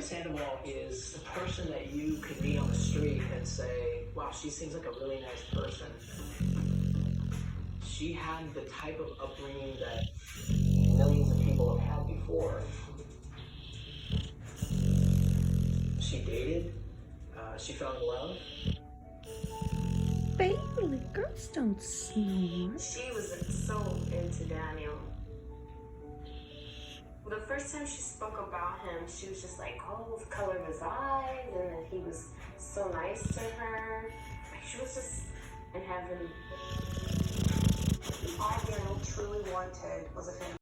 Sandoval is the person that you could meet on the street and say, wow, she seems like a really nice person. She had the type of upbringing that millions of people have had before. She dated, she fell in love. Bailey, girls don't snore. She was so into Daniel. The first time she spoke about him, she was just like, oh, the color of his eyes, and then he was so nice to her. Like, she was just in heaven. All Daniel truly wanted was a family.